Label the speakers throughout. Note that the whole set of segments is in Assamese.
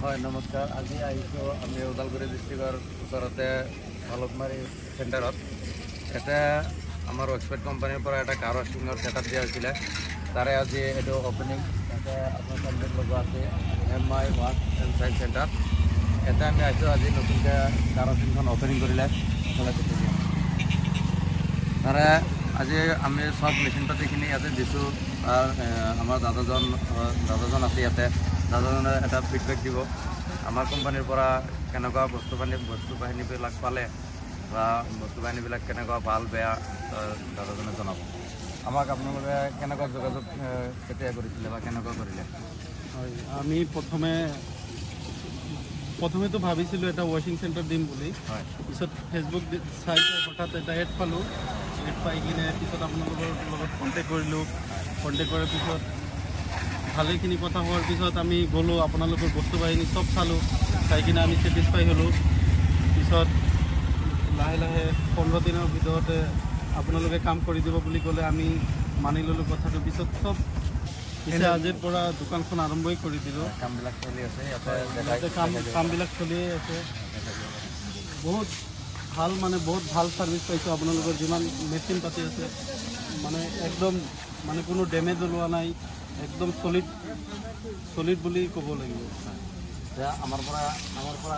Speaker 1: হয় নমস্কাৰ। আজি আহিছোঁ আমি ওদালগুৰি ডিষ্ট্ৰিক্টৰ ওচৰতে ভালুকমাৰী চেণ্টাৰত। ইয়াতে আমাৰ এক্সপেক্ট কোম্পানীৰ পৰা এটা কাৰ ৱাশ্বিঙৰ ছেটআপ দিয়া হৈছিলে। তাৰে আজি এইটো অপেনিং ইয়াতে আপোনাৰ কমপ্লিট লগোৱা আছে MI ৱাশ্ব এণ্ড চাইজ চেণ্টাৰ। ইয়াতে আমি আহিছোঁ আজি নতুনকৈ কাৰ ৱাশ্বিংখন অপেনিং কৰিলে। তাৰে আজি আমি সব মেচিন পাতিখিনি ইয়াতে দিছোঁ। আমাৰ দাদাজন আছে ইয়াতে। দাদাজনে এটা ফিডবেক দিব আমাৰ কোম্পানীৰ পৰা কেনেকুৱা বস্তু বাহিনীবিলাক পালে বা বস্তু বাহিনীবিলাক কেনেকুৱা ভাল বেয়া দাদাজনে জনাব। আমাক আপোনালোকে কেনেকুৱা যোগাযোগ কেতিয়া কৰিছিলে বা কেনেকুৱা কৰিলে?
Speaker 2: হয়, আমি প্ৰথমেতো ভাবিছিলোঁ এটা ৱাশ্বিং চেণ্টাৰ দিম বুলি।
Speaker 1: হয়,
Speaker 2: পিছত ফেচবুক চাই হঠাৎ এটা এড পালোঁ। এড পাই কিনে পিছত আপোনালোকৰ লগত কণ্টেক্ট কৰিলোঁ। কণ্টেক্ট কৰাৰ পিছত ভালেখিনি কথা হোৱাৰ পিছত আমি গ'লোঁ, আপোনালোকৰ বস্তু বাহিনী চব চালোঁ। চাই কিনে আমি ছেটিছফাই হ'লোঁ। পিছত লাহে লাহে 15 দিনৰ ভিতৰতে আপোনালোকে কাম কৰি দিব বুলি ক'লে আমি মানি ল'লোঁ কথাটো। পিছত চব আজিৰ পৰা দোকানখন আৰম্ভই কৰি দিলোঁ।
Speaker 1: কামবিলাক চলি আছে ইয়াতে
Speaker 2: কামবিলাক চলিয়ে আছে। বহুত ভাল ছাৰ্ভিচ পাইছোঁ। আপোনালোকৰ যিমান মেচিন পাতি আছে একদম কোনো ডেমেজ ওলোৱা নাই, একদম চলিড বুলি ক'ব লাগিব।
Speaker 1: আমাৰ পৰা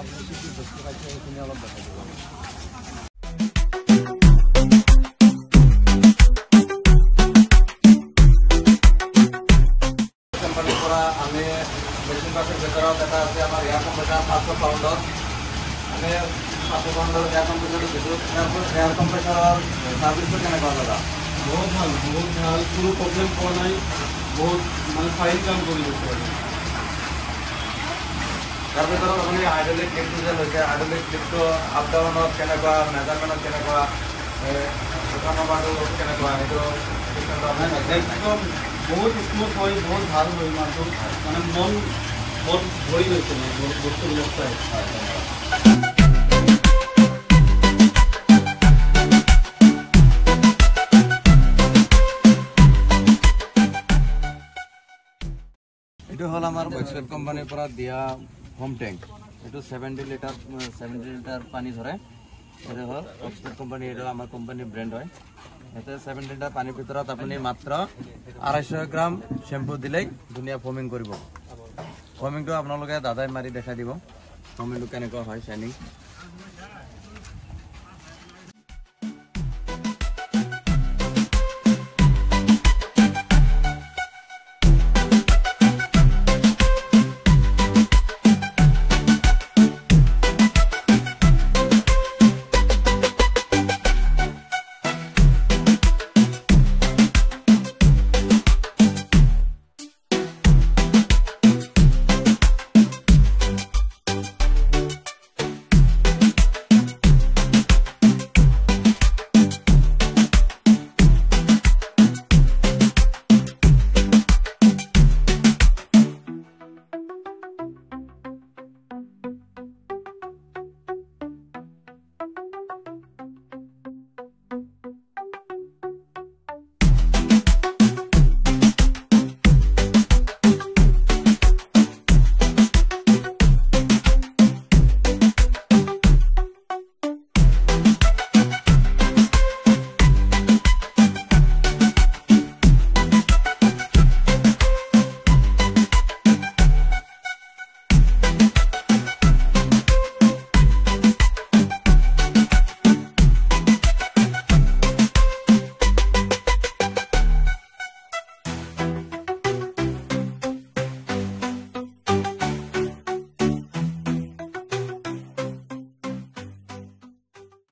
Speaker 1: আপুনি কি কি বস্তু পাইছে সেইখিনি অলপ দেখাই দিব। কোম্পানীৰ পৰা আমি মেচিন পাতিৰ ভিতৰত এটা আছে আমাৰ এয়াৰ কম্প্ৰেছাৰ 500 পাউণ্ডৰ। আমি 500 পাউণ্ডৰ এয়াৰ কম্প্ৰেছাৰটো দিছোঁ। এয়াৰ কম্প্ৰেছাৰৰ ছাৰ্ভিচটো কেনেকুৱা দাদা?
Speaker 2: বহুত ভাল, কোনো প্ৰব্লেম পোৱা নাই। বহুত ফাইন কাম কৰি আছে।
Speaker 1: তাৰ ভিতৰত আপুনি হাইড্ৰলিক ক্লিপটো যে লৈছে, হাইড্ৰলিক ক্লিপটো আপ ডাউনত কেনেকুৱা, মেজাৰমেণ্টত কেনেকুৱা, দোকানৰটো কেনেকুৱা, সেইটো
Speaker 2: একদম বহুত স্মুথ হয়, বহুত ভাল হয়। মালটো মন ভৰি গৈছে বস্তুবিলাক চাই।
Speaker 1: এইটো হ'ল আমাৰ এক্সপেক্ট কোম্পানীৰ পৰা দিয়া হোম টেংক। এইটো 70 লিটাৰ পানী ধৰে। এইটো হ'ল এক্সপেক্ট কোম্পানী, এইটো আমাৰ কোম্পানীৰ ব্ৰেণ্ড হয়। ইয়াতে 70 লিটাৰ পানীৰ ভিতৰত আপুনি মাত্ৰ 250 গ্ৰাম শ্বেম্পু দিলেই ধুনীয়া ফমিং কৰিব। ফমিংটো আপোনালোকে দাদাই মাৰি দেখাই দিব ফমিংটো কেনেকুৱা হয়, শ্বাইনিং।